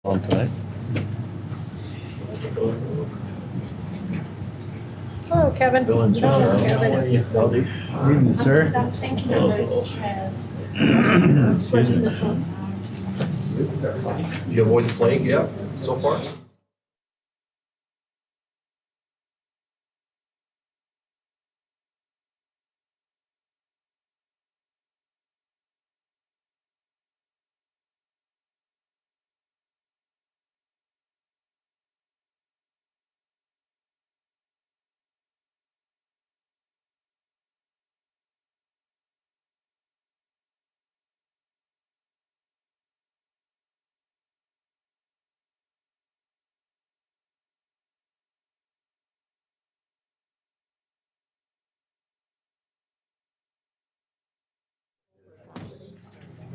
On tonight. Hello, Kevin. Hello, Kevin. Howdy. Evening, sir. Thank you. You avoid the plague yet, so far?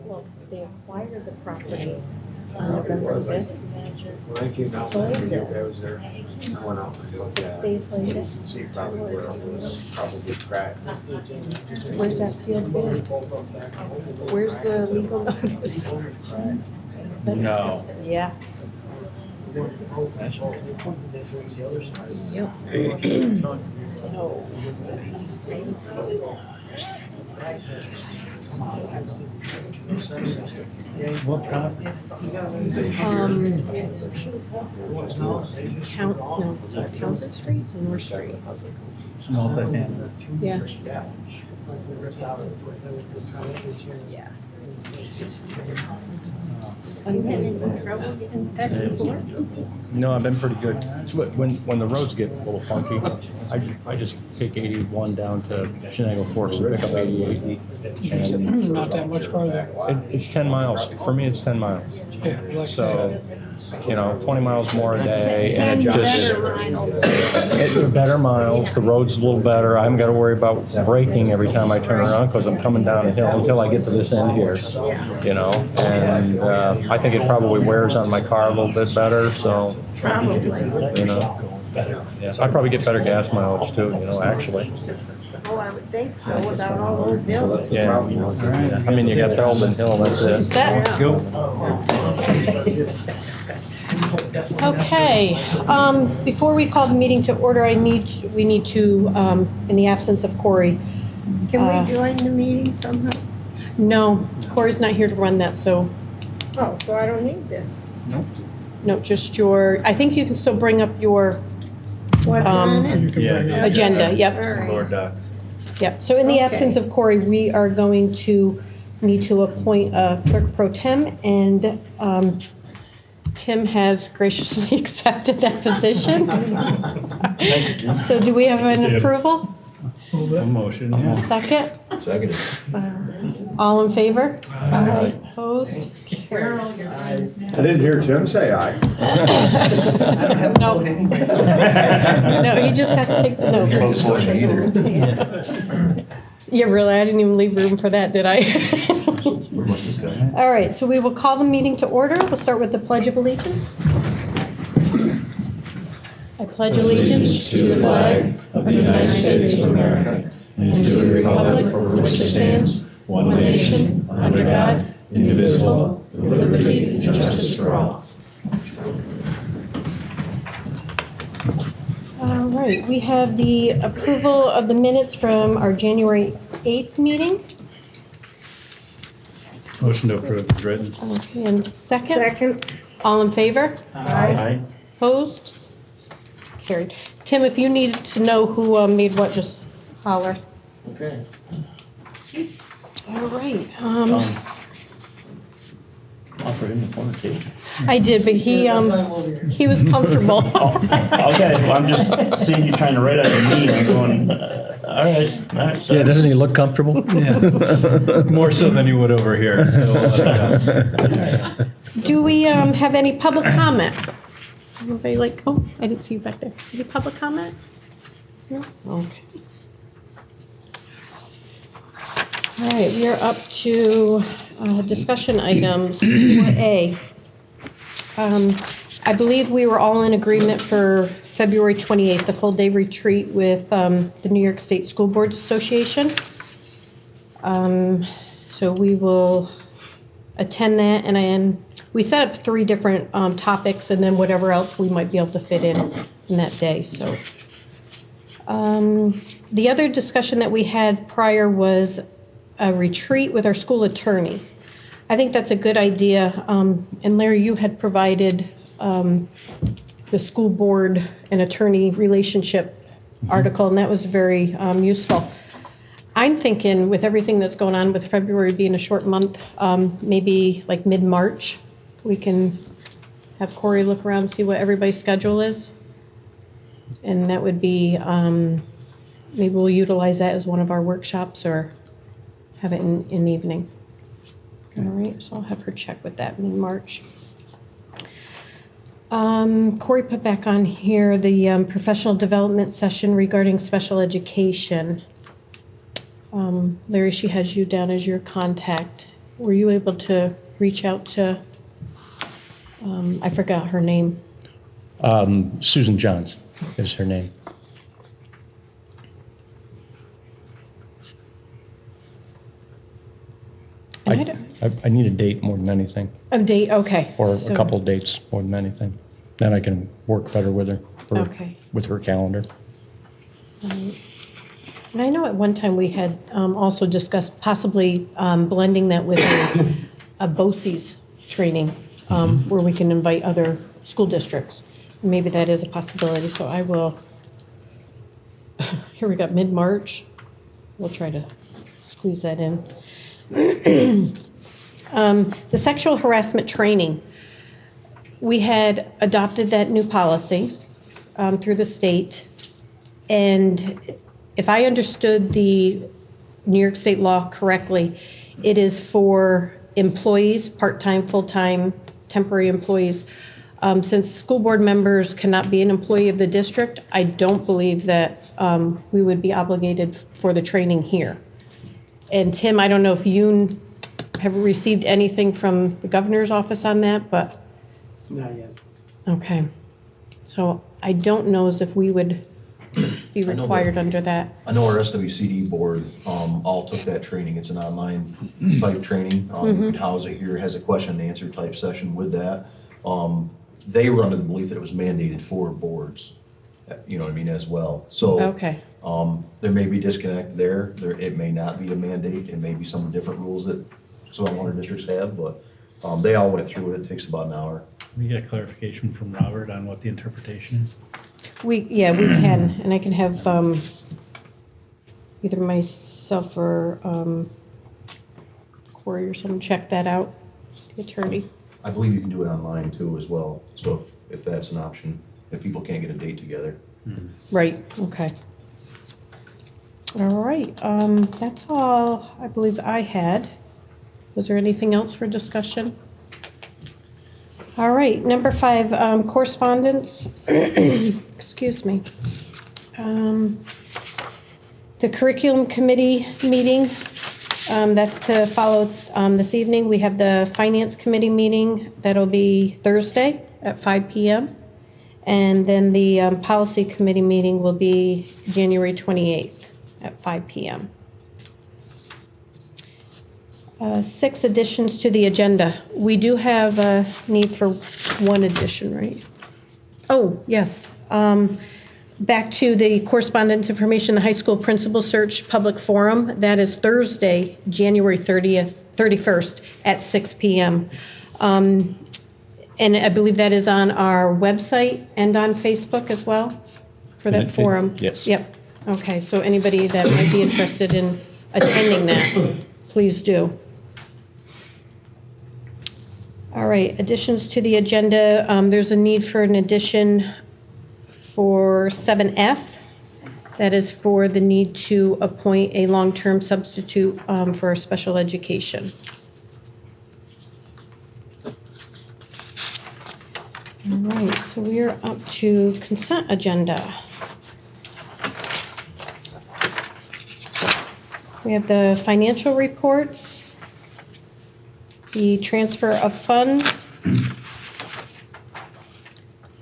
Well, they acquired the property on November 5th. When I came out, Sold I it. was there. Went out and looked 6 at it. days later. You can see probably where it was probably cracked. Where's that sealed bid? Where's the legal notice? No. Yeah. Yep. No. What property? Townsend Street, North Street. Multi-family. Yeah. Yeah. Have you had any trouble getting that before? No, I've been pretty good. So when the roads get a little funky, I just take 81 down to Shenango Forks and pick up 88. And Not that much farther. it's 10 miles. For me, it's 10 miles. So, 20 miles more a day, and it just better miles. The road's a little better. I haven't got to worry about braking every time I turn around because I'm coming down the hill until I get to this end here. And I think it probably wears on my car a little bit better. So, yeah, I probably get better gas mileage too. Actually. Oh, I would think so, without all those bills. Yeah. I mean, you got Belden Hill. That's it. Okay, before we call the meeting to order, we need to, in the absence of Corey. Can we join the meeting somehow? No, Corey's not here to run that, so, Oh, so I don't need this. no, just I think you can still bring up your What's on it? You can bring it. agenda, yep. All right. Lord Ducks. Yep, so in the absence of Corey, we are going to need to appoint a clerk pro tem, and Tim has graciously accepted that position. So do we have an approval? A motion. Yeah. Second? Second. All in favor? Aye. Opposed? Carried. I didn't hear Tim say aye. No. No, he just has to take the note. Yeah, really, I didn't even leave room for that, did I? All right, so we will call the meeting to order. We'll start with the Pledge of Allegiance. I pledge allegiance to the flag of the United States of America and to the republic for which it stands, one nation, under God, indivisible, with liberty and justice for all. All right, we have the approval of the minutes from our January 8th meeting. Motion to approve is written. Okay, and second? Second. All in favor? Aye. Opposed? Carried. Tim, if you needed to know who made what, just holler. Okay. All right. Offered him the corner table. I did, but he was comfortable. Okay, well, I'm just seeing you trying to write out your meeting, I'm going, all right. Yeah, doesn't he look comfortable? Yeah. More so than he would over here. So we'll let it go. Do we have any public comment? Anybody oh, I didn't see you back there. Any public comment? No? Okay. All right, we are up to discussion items. 4A. I believe we were all in agreement for February 28th, the full-day retreat with the New York State School Boards Association. So we will attend that, and we set up 3 different topics, and then whatever else we might be able to fit in that day. So the other discussion that we had prior was a retreat with our school attorney. I think that's a good idea. And Larry, you had provided the school board and attorney relationship article, and that was very useful. I'm thinking with everything that's going on with February being a short month, maybe like mid-March, we can have Corey look around and see what everybody's schedule is. And that would be, maybe we'll utilize that as one of our workshops or have it in the evening. All right, so I'll have her check with that mid-March. Corey put back on here the professional development session regarding special education. Larry, she has you down as your contact. Were you able to reach out to, I forgot her name. Susan Johns is her name. I need a date more than anything, A date, okay. or So- a couple of dates more than anything. Then I can work better with her, Okay. with her calendar. And I know at one time we had also discussed possibly blending that with a BOCES training where we can invite other school districts. Maybe that is a possibility, so I will, here we got mid-March. We'll try to squeeze that in. The sexual harassment training. We had adopted that new policy through the state, and if I understood the New York State law correctly, it is for employees, part-time, full-time, temporary employees. Since school board members cannot be an employee of the district, I don't believe that we would be obligated for the training here. And Tim, I don't know if you have received anything from the governor's office on that, but. Not yet. Okay. So I don't know as if we would be I know required that- under that. I know our SWCD board, all took that training. It's an online type training. You can house it here, has a question and answer type session with that. They were under the belief that it was mandated for boards, you know what I mean, as well. So, Okay. there may be disconnect there. It may not be a mandate. It may be some different rules that some other districts have, but, they all went through it. It takes about an hour. We get clarification from Robert on what the interpretation is. We can, and I can have either myself or Corey or someone check that out, the attorney. I believe you can do it online too as well. So if that's an option, if people can't get a date together. Right, okay. All right, that's all I believe I had. Was there anything else for discussion? All right, number 5, correspondence. Excuse me. The curriculum committee meeting, that's to follow this evening. We have the finance committee meeting. That'll be Thursday at 5 p.m. And then the policy committee meeting will be January 28th at 5 p.m. 6 additions to the agenda. We do have a need for 1 addition, right? Oh, yes. Back to the correspondence information, the high school principal search public forum. That is Thursday, January 31st at 6 p.m. And I believe that is on our website and on Facebook as well for that forum? Yes. Yep. Okay, so anybody that might be interested in attending that, please do. All right, additions to the agenda. There's a need for an addition for 7F. That is for the need to appoint a long-term substitute for special education. All right, so we are up to consent agenda. We have the financial reports, the transfer of funds,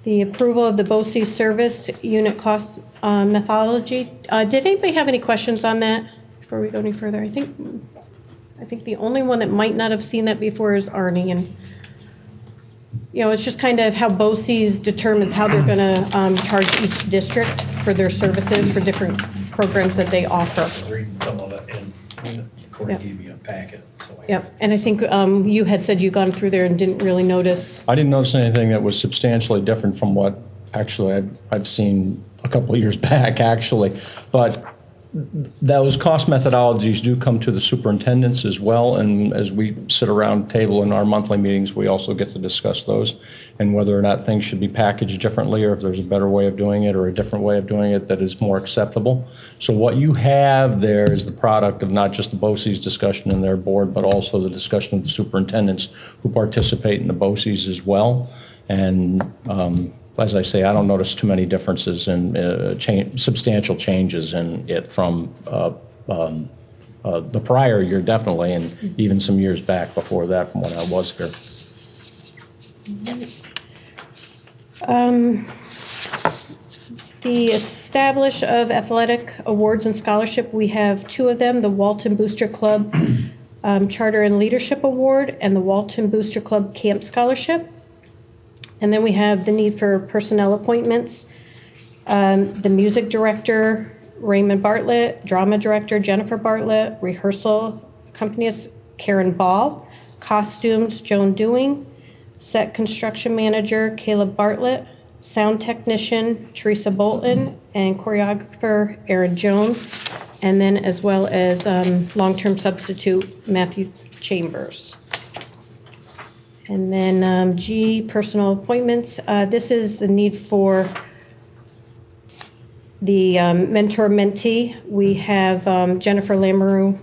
the approval of the BOCES service unit cost methodology. Did anybody have any questions on that before we go any further? I I think the only one that might not have seen that before is Arnie, and, you know, it's just kind of how BOCES determines how they're gonna charge each district for their services, for different programs that they offer. Reading some of it, and Corey Yep. gave me a packet. So Yep, and I think you had said you gone through there and didn't really notice. I didn't notice anything that was substantially different from what actually I've seen a couple of years back, actually. But those cost methodologies do come to the superintendents as well, and as we sit around table in our monthly meetings, we also get to discuss those and whether or not things should be packaged differently, or if there's a better way of doing it or a different way of doing it that is more acceptable. So what you have there is the product of not just the BOCES discussion in their board, but also the discussion of the superintendents who participate in the BOCES as well. And as I say, I don't notice too many differences in substantial changes in it from the prior year, definitely, and even some years back before that from when I was here. The establish of athletic awards and scholarship, we have two of them, the Walton Booster Club Charter and Leadership Award and the Walton Booster Club Camp Scholarship. And then we have the need for personnel appointments. The music director, Raymond Bartlett, drama director, Jennifer Bartlett, rehearsal accompanist, Karen Ball, costumes, Joan Dewing, set construction manager, Caleb Bartlett, sound technician, Teresa Bolton, and choreographer, Aaron Jones, and then as well as long-term substitute, Matthew Chambers. And then G, personal appointments. This is the need for the mentor-mentee. We have Jennifer Lamoureux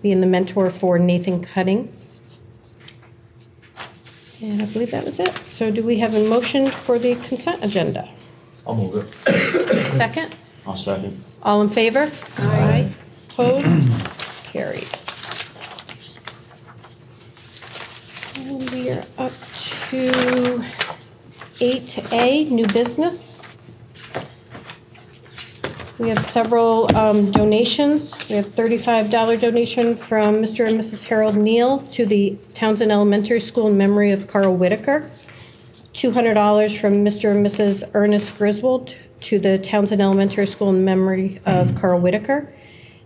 being the mentor for Nathan Cutting. And I believe that was it. So do we have a motion for the consent agenda? I'll move it. Second? I'll second. All in favor? Aye. Opposed? Carried. And we are up to 8A, new business. We have several donations. We have $35 donation from Mr. and Mrs. Harold Neal to the Townsend Elementary School in memory of Carl Whitaker. $200 from Mr. and Mrs. Ernest Griswold to the Townsend Elementary School in memory of Carl Whitaker.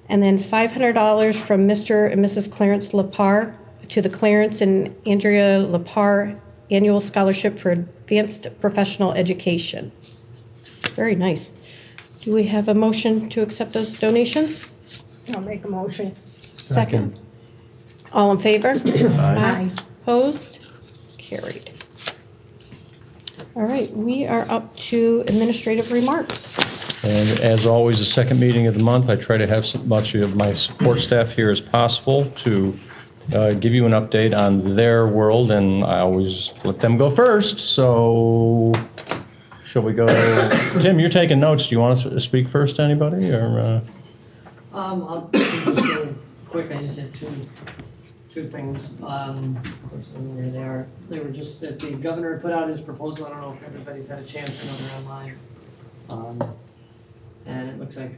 And then $500 from Mr. and Mrs. Clarence Lepar to the Clarence and Andrea Lepar Annual Scholarship for Advanced Professional Education. Very nice. Do we have a motion to accept those donations? I'll make a motion. Second. All in favor? Aye. Opposed? Carried. All right, we are up to administrative remarks. And as always, the second meeting of the month, I try to have as much of my support staff here as possible to give you an update on their world, and I always let them go first. So shall we go? Tim, you're taking notes. Do you want to speak first to anybody? Or I'll just go quick. I just had two things. Of course, where they are. They were just that the governor put out his proposal. I don't know if everybody's had a chance to know they're online. And it looks like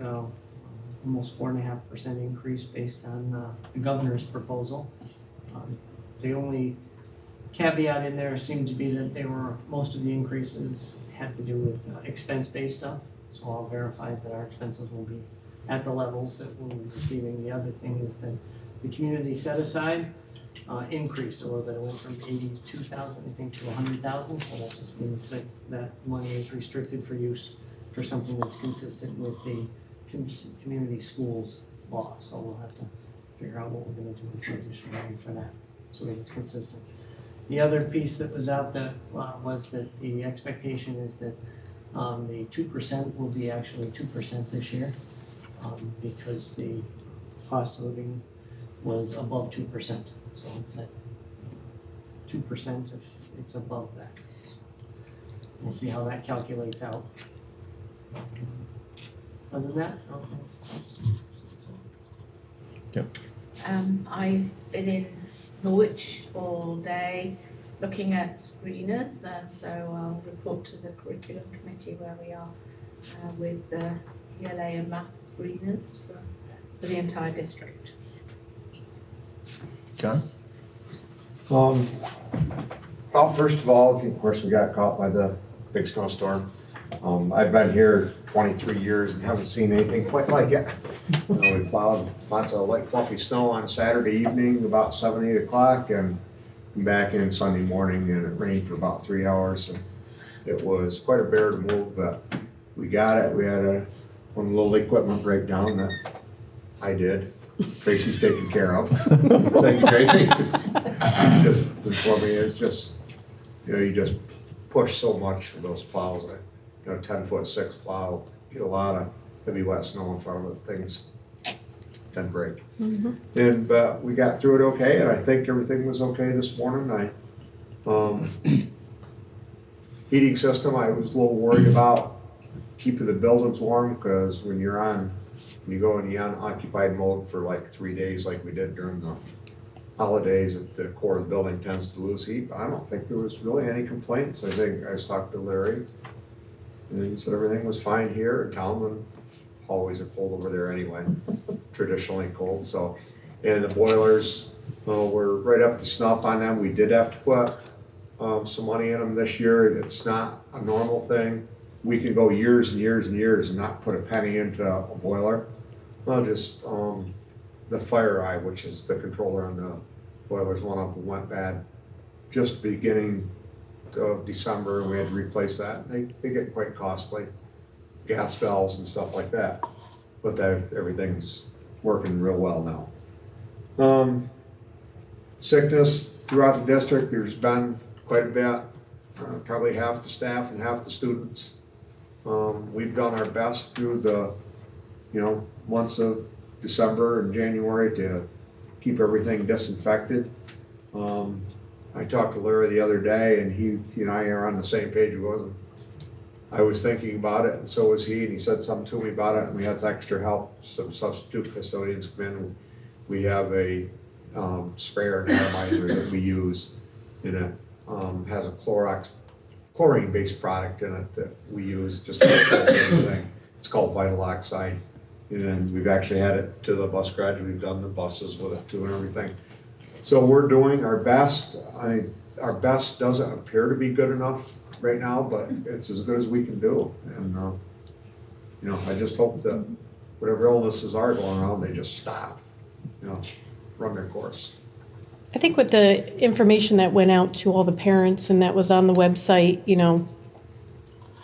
almost 4.5% increase based on the governor's proposal. The only caveat in there seemed to be that most of the increases had to do with expense-based stuff. So I'll verify that our expenses will be at the levels that we'll be receiving. The other thing is that the community set aside increased a little bit. It went from 82,000, I think, to 100,000. So that just means that that money is restricted for use for something that's consistent with the community schools law. So we'll have to figure out what we're going to do with additional money for that, so that it's consistent. The other piece that was out that was that the expectation is that the 2% will be actually 2% this year because the cost of living was above 2%. So it's at 2% if it's above that. We'll see how that calculates out. Other than that, Yep. I've been in Norwich all day looking at screeners, so I'll report to the curriculum committee where we are with the ELA and math screeners for the entire district. John? Well, first of all, of course, we got caught by the big snowstorm. I've been here 23 years and haven't seen anything quite like it. We plowed lots of light fluffy snow on Saturday evening, about 7, 8 o'clock, and come back in Sunday morning, and it rained for about 3 hours. And it was quite a bear to move, but we got it. We had one little equipment breakdown that I did. Tracy's taken care of. Thank you, Tracy. Just for me, it's just, you just push so much with those plows. 10-foot-6 plow, get a lot of heavy wet snow in front of it, things tend to break. But we got through it okay, and I think everything was okay this morning. Heating system, I was a little worried about keeping the buildings warm, because when you go in the unoccupied mode for like 3 days, like we did during the holidays, the core of the building tends to lose heat. But I don't think there was really any complaints. I think I was talking to Larry, and he said everything was fine here in town, and hallways are cold over there anyway, traditionally cold. So, and the boilers, we're right up to snuff on them. We did have to put some money in them this year. It's not a normal thing. We can go years and years and years and not put a penny into a boiler. Just the fire eye, which is the controller on the boilers, one of them went bad just beginning of December, and we had to replace that. They get quite costly, gas valves and stuff like that. But everything's working real well now. Sickness throughout the district, there's been quite a bit, probably half the staff and half the students. We've done our best through the months of December and January to keep everything disinfected. I talked to Larry the other day, and he and I are on the same page. I was thinking about it, and so was he, and he said something to me about it, and we had extra help. Some substitute custodians come in. We have a sprayer and atomizer that we use, and it has a chlorine-based product in it that we use just to control everything. It's called Vital Oxide, and we've actually had it to the bus garage. We've done the buses with it too and everything. So we're doing our best. Our best doesn't appear to be good enough right now, but it's as good as we can do. And I just hope that whatever illnesses are going around, they just stop, run their course. I think with the information that went out to all the parents and that was on the website,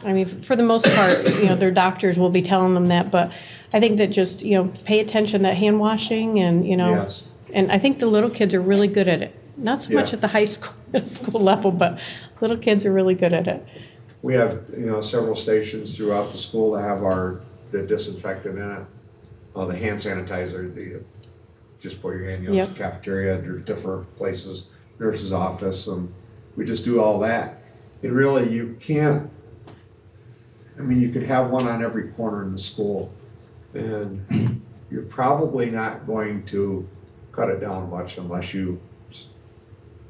I mean, for the most part, their doctors will be telling them that, but I think that just, pay attention to hand washing and, Yes. and I think the little kids are really good at it. Not so much at the high school level, but little kids are really good at it. We have, several stations throughout the school that have the disinfectant in it, the hand sanitizer, just put your hand in the cafeteria, there's different places, nurse's office, and we just do all that. And really, you can't, you could have one on every corner in the school, and you're probably not going to cut it down much unless you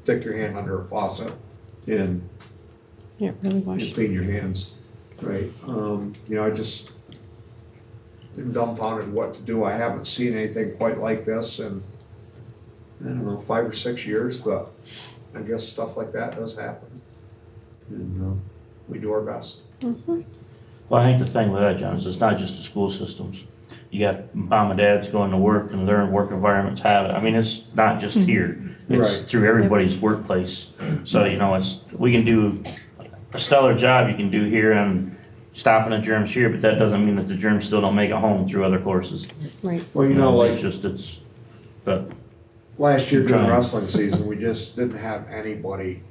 stick your hand under a faucet and really wash. clean your hands, right? I just am dumbfounded what to do. I haven't seen anything quite like this in, 5 or 6 years, but I guess stuff like that does happen. And we do our best. Mm-hmm. Well, I think the thing with that, John, is it's not just the school systems. You got mom and dads going to work, and their work environments have it. It's not just here. It's Right. through everybody's workplace. So, we can do a stellar job you can do here on stopping the germs here, but that doesn't mean that the germs still don't make it home through other courses. Right. Well, But last year during Trying. wrestling season, we just didn't have anybody,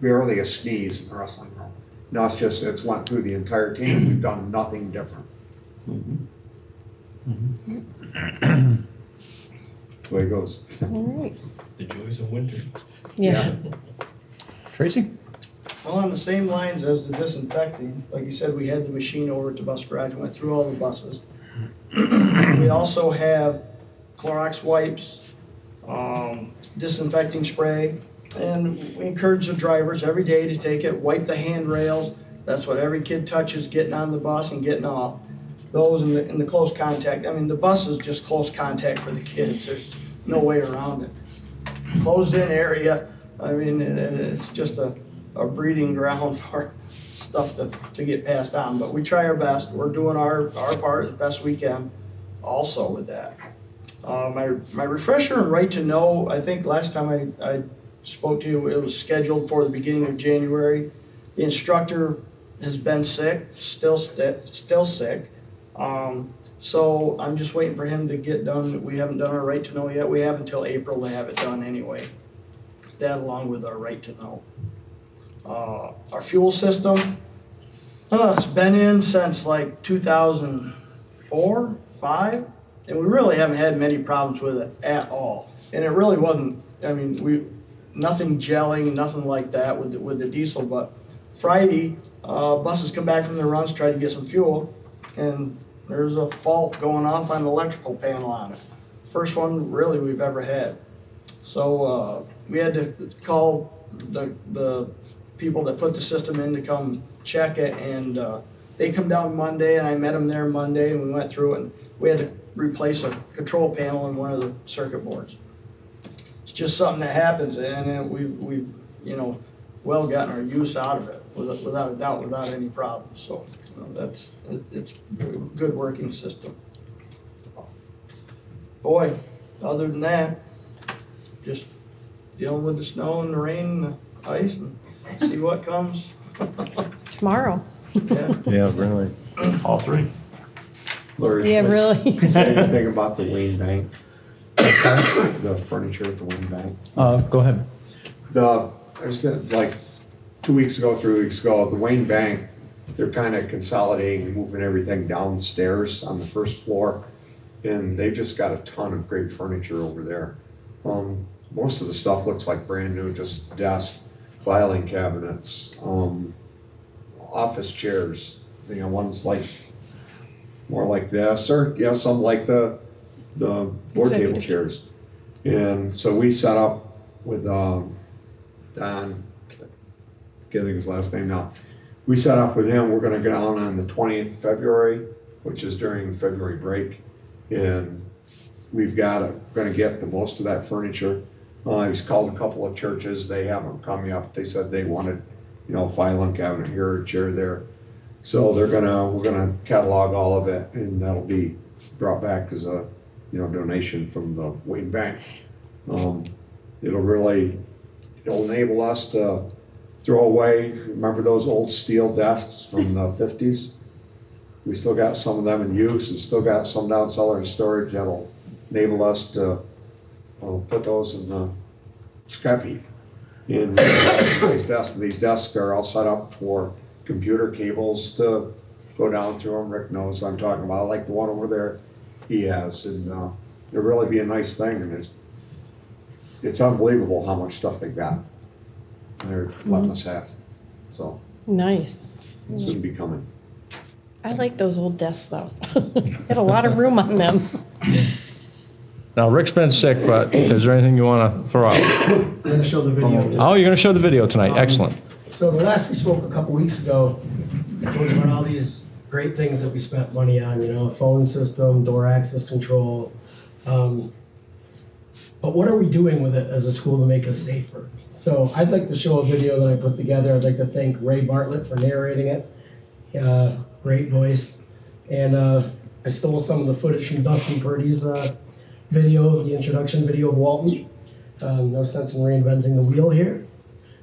barely a sneeze in the wrestling room. Now it's went through the entire team. We've done nothing different. That's the way it goes. All right. The joys of winter. Yeah. Tracy? Well, on the same lines as the disinfecting, like you said, we had the machine over at the bus garage, went through all the buses. We also have Clorox wipes, disinfecting spray, and we encourage the drivers every day to take it, wipe the handrails. That's what every kid touches getting on the bus and getting off. Those in the close contact, the bus is just close contact for the kids. no way around it. Closed-in area, I mean, it's just a breeding ground for stuff to get passed on, but we try our best. We're doing our part as best we can also with that. My refresher and right to know, I think last time I spoke to you, it was scheduled for the beginning of January. The instructor has been sick, still sick. So I'm just waiting for him to get done. We haven't done our right to know yet. We have until April to have it done anyway. That along with our right to know. Our fuel system, it's been in since like 2004, 5, and we really haven't had many problems with it at all. And it really wasn't, I mean, nothing gelling, nothing like that with the diesel, but Friday, buses come back from their runs, try to get some fuel, and there's a fault going off on the electrical panel on it. First one really we've ever had. So we had to call the people that put the system in to come check it, and they come down Monday, and I met them there Monday, and we went through it, and we had to replace a control panel in one of the circuit boards. It's just something that happens, and we've well gotten our use out of it without a doubt, without any problems. So it's a good working system. Boy, other than that, just dealing with the snow and the rain and the ice and see what comes. Tomorrow. Yeah. Yeah, really. All three. Lori, Yeah, really. say anything about the Wayne Bank? The furniture at the Wayne Bank? Go ahead. I was like 2 weeks ago, 3 weeks ago, the Wayne Bank, they're kind of consolidating, moving everything downstairs on the first floor. And they've just got a ton of great furniture over there. Most of the stuff looks like brand new, just desks, filing cabinets, office chairs. One's like more like this, or some like the board table chairs. And so we set up with Don, getting his last name now. We set up with him. We're going to go down on the 20th of February, which is during February break, and we've going to get the most of that furniture. He's called a couple of churches. They haven't come yet. They said they wanted, filing cabinet here, a chair there. So we're gonna catalog all of it, and that'll be brought back as a, donation from the Wayne Bank. It'll enable us to throw away, remember those old steel desks from the 50s? We still got some of them in use, and still got some down cellar in storage. That'll enable us to put those in the scrap heap. And these desks are all set up for computer cables to go down through them. Rick knows what I'm talking about, like the one over there he has, and it'll really be a nice thing. And it's unbelievable how much stuff they've got. They're letting us have. So Nice. soon be coming. I like those old desks though. Had a lot of room on them. Now, Rick's been sick, but is there anything you want to throw out? I'm going to show the video. Oh, you're going to show the video tonight. Excellent. So the last we spoke a couple weeks ago, I told you about all these great things that we spent money on, a phone system, door access control. But what are we doing with it as a school to make us safer? So I'd like to show a video that I put together. I'd like to thank Ray Bartlett for narrating it. Great voice. And I stole some of the footage from Dustin Purdy's video, the introduction video of Walton. No sense in reinventing the wheel here.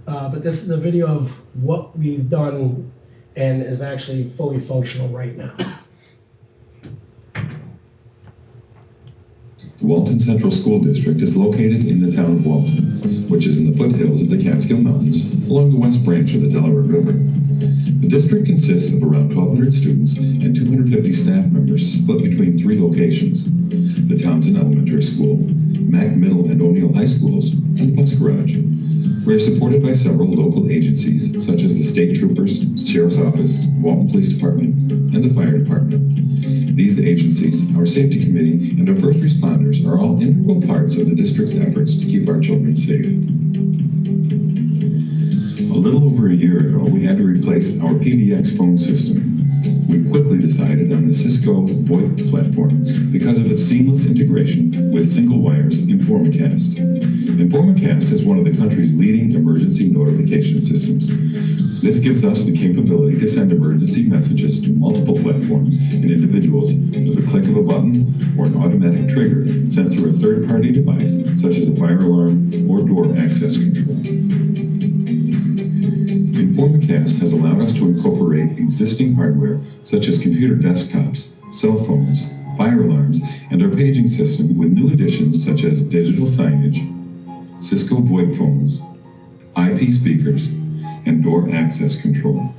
But this is a video of what we've done and is actually fully functional right now. The Walton Central School District is located in the town of Walton, which is in the foothills of the Catskill Mountains along the west branch of the Delaware River. The district consists of around 1,200 students and 250 staff members split between 3 locations: the Townsend Elementary School, Mack Middle and O'Neill High Schools, and the bus garage. We are supported by several local agencies such as the State Troopers, Sheriff's Office, Walton Police Department, and the Fire Department. These agencies, our safety committee, and our first responders are all integral parts of the district's efforts to keep our children safe. A little over a year ago, we had to replace our PBX phone system. We quickly decided on the Cisco VoIP platform because of its seamless integration with single wires Informacast. Informacast is one of the country's leading emergency notification systems. This gives us the capability to send emergency messages to multiple platforms and individuals with a click of a button or an automatic trigger sent through a third-party device such as a fire alarm or door access control. Informacast has allowed us to incorporate existing hardware such as computer desktops, cell phones, fire alarms, and our paging system with new additions such as digital signage, Cisco VoIP phones, IP speakers, and door access control.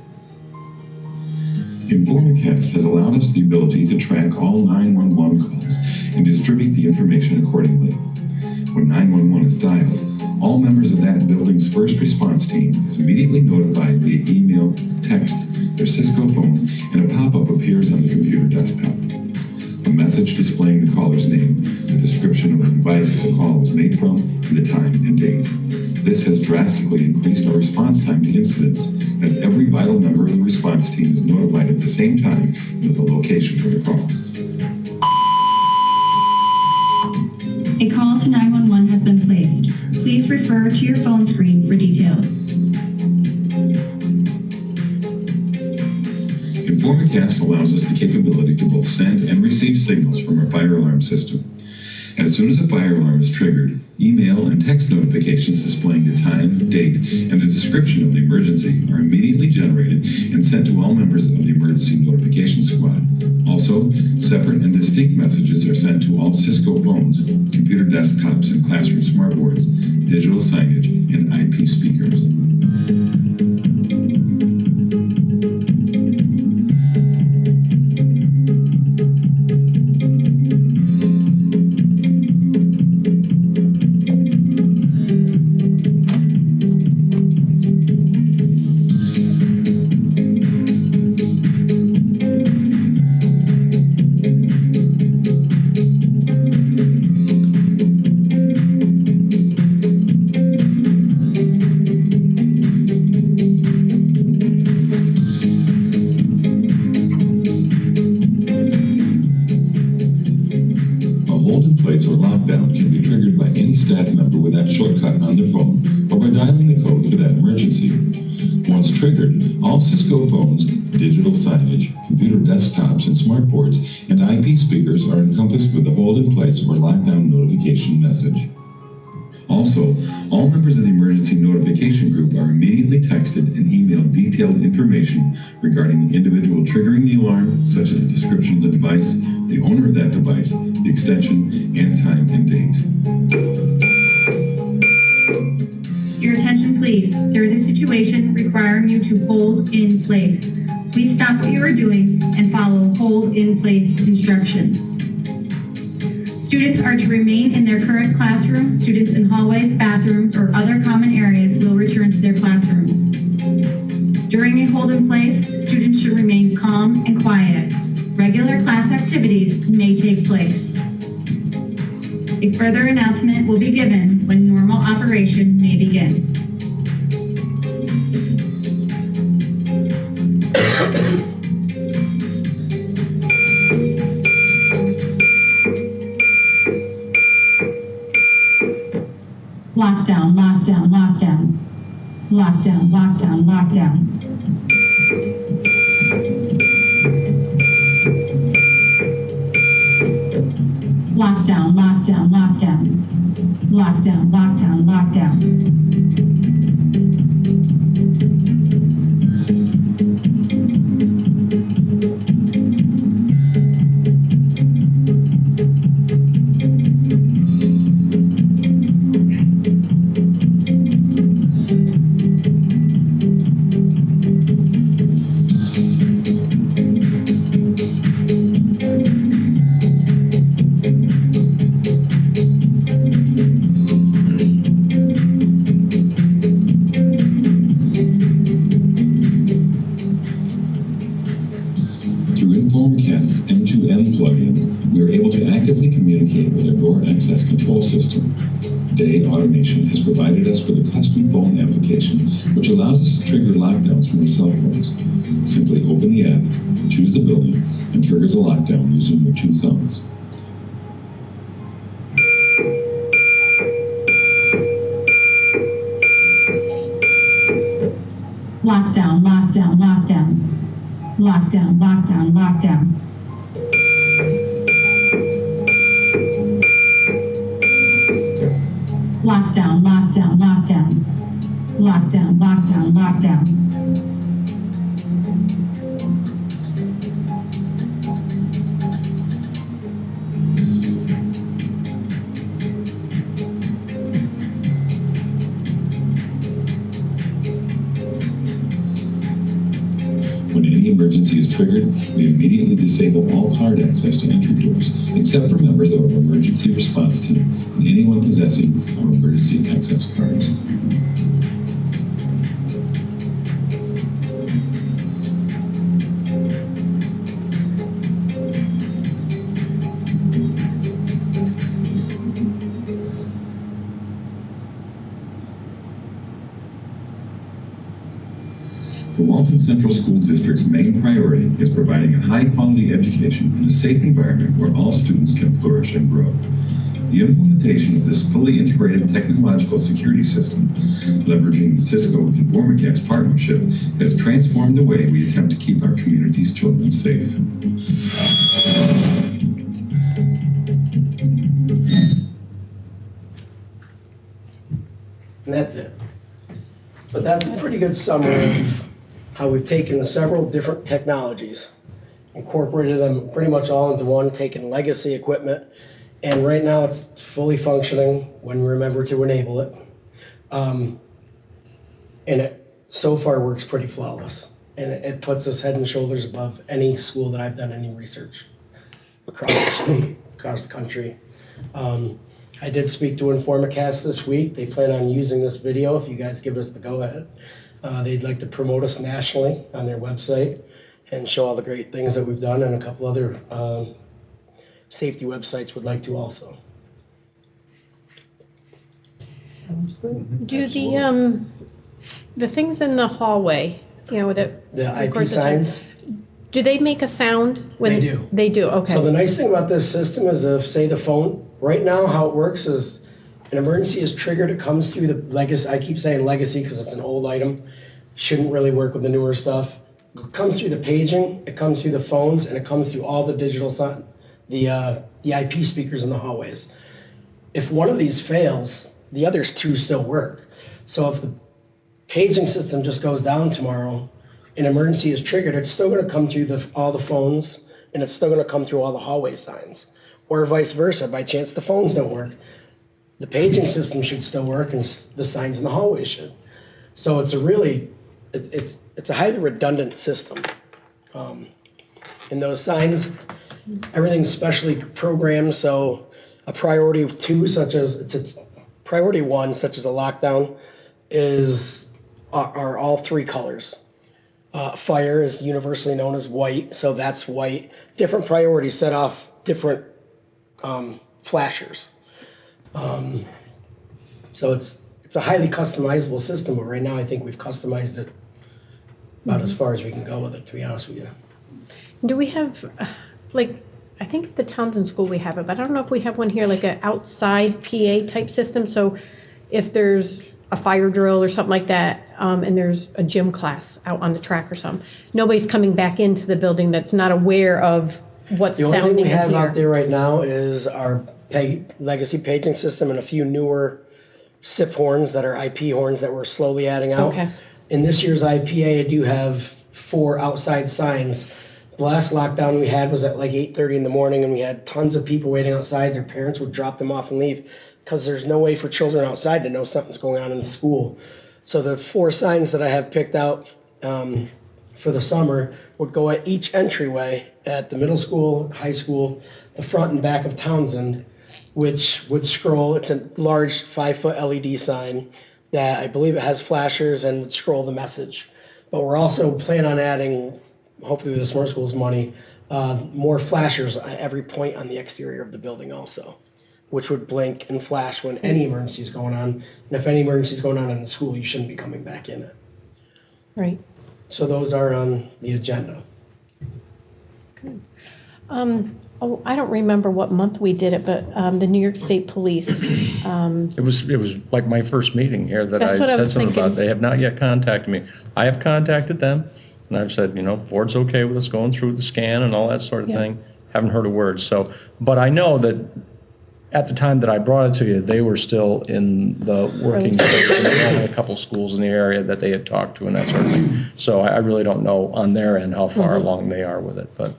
Informacast has allowed us the ability to track all 911 calls and distribute the information accordingly. When 911 is dialed, all members of that building's first response team is immediately notified via email, text, their Cisco phone, and a pop-up appears on the computer desktop. A message displaying the caller's name, the description of the device the call was made from, and the time and date. This has drastically increased our response time to incidents, as every vital member of the response team is notified at the same time with the location of the call. A call to 911 has been placed. Please refer to your phone screen for details. Informacast allows us the capability to both send and receive signals from our fire alarm system. As soon as a fire alarm is triggered, email and text notifications displaying the time, date, and the description of the emergency are immediately generated and sent to all members of the emergency notification squad. Also, separate and distinct messages are sent to all Cisco phones, computer desktops and classroom smartboards, digital signage, and IP speakers. Cisco phones, digital signage, computer desktops and smartboards, and IP speakers are encompassed with the hold in place or lockdown notification message. Also, all members of the emergency notification group are immediately texted and emailed detailed information regarding the individual triggering the alarm, such as the description of the device, the owner of that device, the extension, and time and date. Your attention please. There is a situation requiring you to hold in place. Please stop what you are doing and follow hold in place instructions. Students are to remain in their current classroom. Students in hallways, bathrooms, or other common areas will return to their classrooms. During a hold in place, students should remain calm and quiet. Regular class activities may take place. A further announcement will be given when normal operation may begin. Lockdown, lockdown, lockdown. Lockdown, lockdown, lockdown. Lockdown, lockdown, lockdown. Lockdown, lockdown, lockdown. Access control system. Day Automation has provided us with a custom phone application which allows us to trigger lockdowns from our cell phones. Simply open the app, choose the building and trigger the lockdown using your 2 thumbs. Lockdown, lockdown, lockdown. Lockdown, lockdown, lockdown. Lockdown, lockdown, lockdown. Lockdown, lockdown, lockdown. When any emergency is triggered, we immediately disable all card access to entry doors, except for members of our emergency response team and anyone possessing our emergency access cards. The Walton Central School District's main priority is providing a high-quality education in a safe environment where all students can flourish and grow. The implementation of this fully integrated technological security system, leveraging the Cisco and Formicax partnership, has transformed the way we attempt to keep our community's children safe. And that's it. But that's a pretty good summary of how we've taken several different technologies, incorporated them pretty much all into one, taken legacy equipment, and right now it's fully functioning when we remember to enable it. And it so far works pretty flawless. And it puts us head and shoulders above any school that I've done any research across the state, across the country. I did speak to Informicast this week. They plan on using this video if you guys give us the go-ahead. They'd like to promote us nationally on their website and show all the great things that we've done, and a couple other safety websites would like to also. Do the things in the hallway, you know, that. The IP signs, Do they make a sound when? They do. They do, okay. so the nice thing about this system is if, say, the phone, right now how it works is an emergency is triggered, it comes through the legacy, I keep saying legacy because it's an old item, shouldn't really work with the newer stuff. It comes through the paging, it comes through the phones, and it comes through all the digital, the IP speakers in the hallways. If one of these fails, the others 2 still work. So if the paging system just goes down tomorrow, an emergency is triggered, it's still going to come through all the phones, and it's still going to come through all the hallway signs. Or vice versa, by chance the phones don't work, the paging system should still work, and the signs in the hallway should. So it's a really, it's a highly redundant system. And those signs, everything's specially programmed, so a priority 2, such as, it's priority 1, such as a lockdown, are all 3 colors. Fire is universally known as white, so that's white. Different priorities set off different flashers. So it's a highly customizable system, but right now I think we've customized it about as far as we can go with it, to be honest with you. Do we have, like, I think at the Townsend School we have it, but I don't know if we have one here, like an outside PA type system. So if there's a fire drill or something like that, and there's a gym class out on the track or something, nobody's coming back into the building that's not aware of what's The only thing sounding we have out here. there right now is our legacy paging system and a few newer SIP horns that are IP horns that we're slowly adding out. Okay. In this year's IPA, I do have 4 outside signs. The last lockdown we had was at like 8:30 in the morning, and we had tons of people waiting outside. Their parents would drop them off and leave because there's no way for children outside to know something's going on in the school. So the 4 signs that I have picked out for the summer would go at each entryway at the middle school, high school, the front and back of Townsend, which would scroll. It's a large 5-foot LED sign that I believe it has flashers and would scroll the message. But we're also planning on adding, hopefully with the Smart Schools money, more flashers at every point on the exterior of the building also, which would blink and flash when any emergency is going on. And if any emergency is going on in the school, you shouldn't be coming back in it. Right. So those are on the agenda. I don't remember what month we did it, but the New York State Police, It was like my first meeting here that That's I what I said was something about. thinking. They have not yet contacted me. I have contacted them, and I've said, board's okay with us going through the scan and all that sort of Yeah. thing. Haven't heard a word. So, but I know that at the time that I brought it to you, they were still in the working stage. There were only a couple schools in the area that they had talked to and that sort of thing. So I really don't know on their end how far Mhm. along they are with it, but.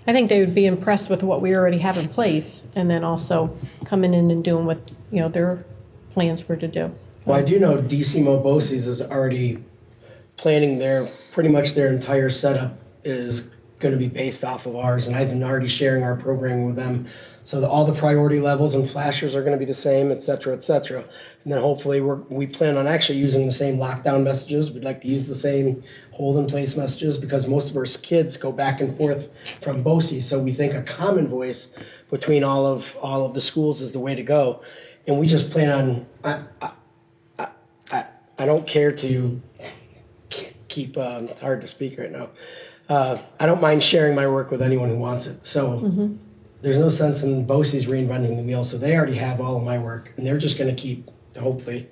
I think they would be impressed with what we already have in place, and then also coming in and doing what, their plans were to do. Well, I do know DCMO BOCES is already planning pretty much their entire setup is going to be based off of ours, and I've been already sharing our programming with them. So all the priority levels and flashers are going to be the same, et cetera, et cetera. And then hopefully we plan on actually using the same lockdown messages. We'd like to use the same hold in place messages because most of our kids go back and forth from BOCES. So we think a common voice between all of the schools is the way to go. And we just plan on, I don't care to keep, it's hard to speak right now. I don't mind sharing my work with anyone who wants it. So there's no sense in BOCES reinventing the wheel. So they already have all of my work, and they're just going to keep, hopefully,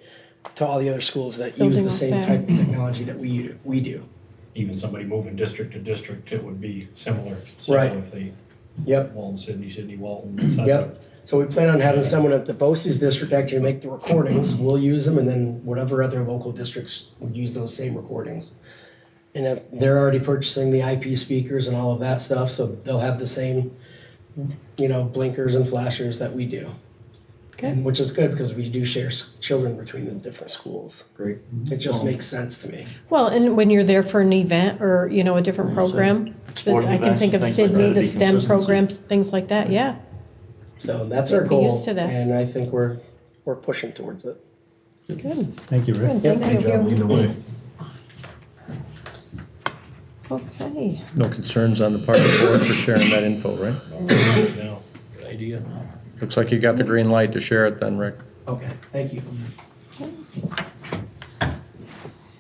to all the other schools that use Building the off same that. type of technology that we do. Even somebody moving district to district, it would be similar. Right. If they, Yep. Walton, Sydney, Walton, et cetera. Yep. So we plan on having someone at the BOCES district actually make the recordings. We'll use them, and then whatever other local districts would use those same recordings. And if they're already purchasing the IP speakers and all of that stuff, so they'll have the same, blinkers and flashers that we do. Okay. And which is good because we do share children between the different schools. Great. It just makes sense to me. Well, and when you're there for an event or, a different program, Sporting I can events think of and things like Sydney, that, the it'd be STEM consistency. programs, things like that, yeah. So that's our Get goal. used to that. And I think we're pushing towards it. Good. Thank you, Rick. Good, thank you. Either way. Okay. No concerns on the part of the board for sharing that info, right? No, good idea. Looks like you got the green light to share it then, Rick. Okay, thank you.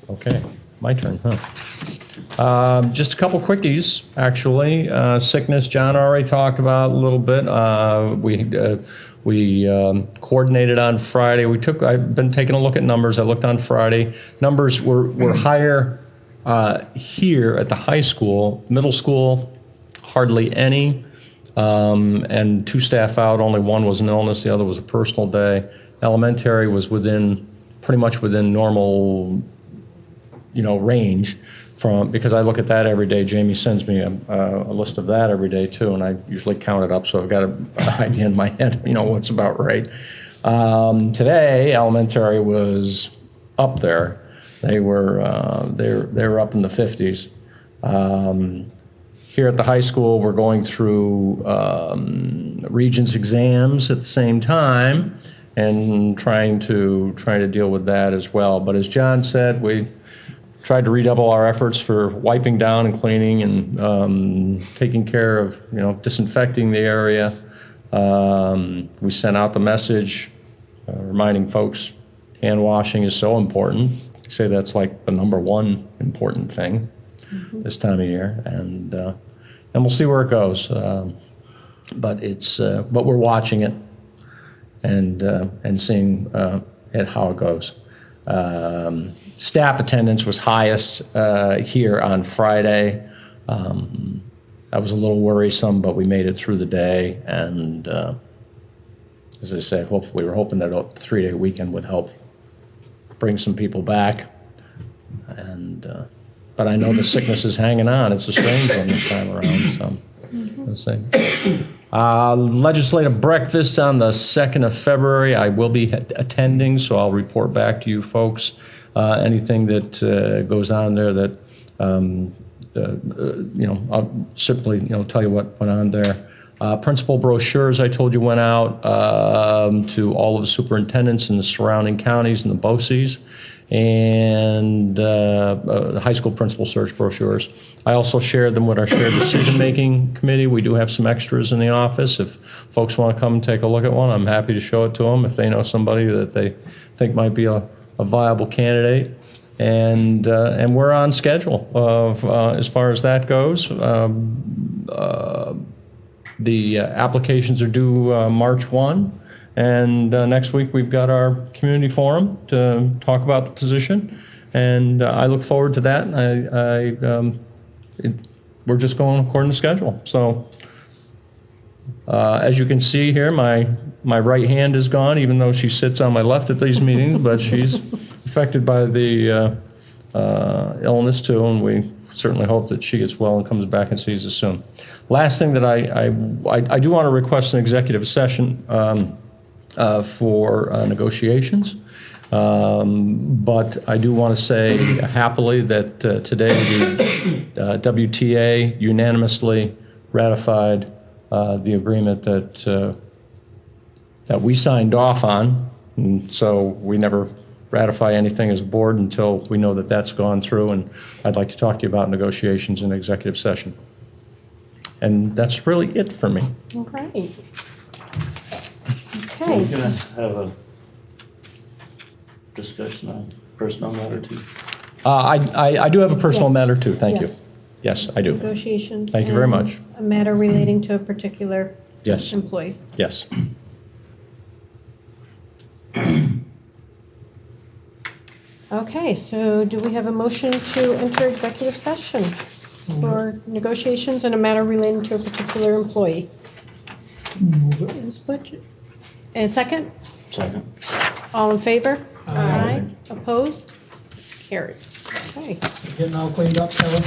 Okay, my turn, huh? Just a couple quickies, actually. Sickness, John already talked about a little bit. We coordinated on Friday. I've been taking a look at numbers. I looked on Friday. Numbers were higher here at the high school. Middle school, hardly any. And 2 staff out, only one was an illness, the other was a personal day. Elementary was pretty much within normal, range because I look at that every day. Jamie sends me a list of that every day too, and I usually count it up, so I've got an idea in my head, what's about right. Today, elementary was up there. They were up in the 50s. Here at the high school, we're going through Regents exams at the same time and trying to deal with that as well. But as John said, we tried to redouble our efforts for wiping down and cleaning and taking care of, disinfecting the area. We sent out the message reminding folks hand washing is so important. I'd say that's like the number one important thing this time of year, and we'll see where it goes. But we're watching it and seeing how it goes. Staff attendance was highest here on Friday. That was a little worrisome, but we made it through the day. And as I say, we were hoping that a 3-day weekend would help bring some people back. But I know the sickness is hanging on. It's a strange one this time around. So, let's see. Legislative breakfast on the 2nd of February. I will be attending, so I'll report back to you folks. Anything that goes on there that, I'll simply, tell you what went on there. Principal brochures, I told you, went out to all of the superintendents in the surrounding counties and the BOCES, and the high school principal search brochures. I also shared them with our shared decision-making committee. We do have some extras in the office. If folks want to come and take a look at one, I'm happy to show it to them if they know somebody that they think might be a viable candidate. And we're on schedule of as far as that goes. The applications are due March 1, and next week we've got our community forum to talk about the position, and I look forward to that. We're just going according to schedule. So as you can see here, my right hand is gone, even though she sits on my left at these meetings, but she's affected by the illness too, and we certainly hope that she gets well and comes back and sees us soon. Last thing that I do want to request an executive session for negotiations, but I do want to say happily that today the WTA unanimously ratified the agreement that we signed off on, and so we never ratify anything as a board until we know that that's gone through, and I'd like to talk to you about negotiations in executive session. And that's really it for me. All right. We're Okay. gonna have a discussion on personnel matter too. I do have a personal Yes. matter too, thank you. Yes. Yes, I do. Negotiations. Thank you very and much. A matter relating to a particular Yes, employee. yes. Okay, so do we have a motion to enter executive session for negotiations and a matter relating to a particular employee? And second? Second. All in favor? Aye. Opposed? Carried. Okay. Getting all cleaned up, Kelly?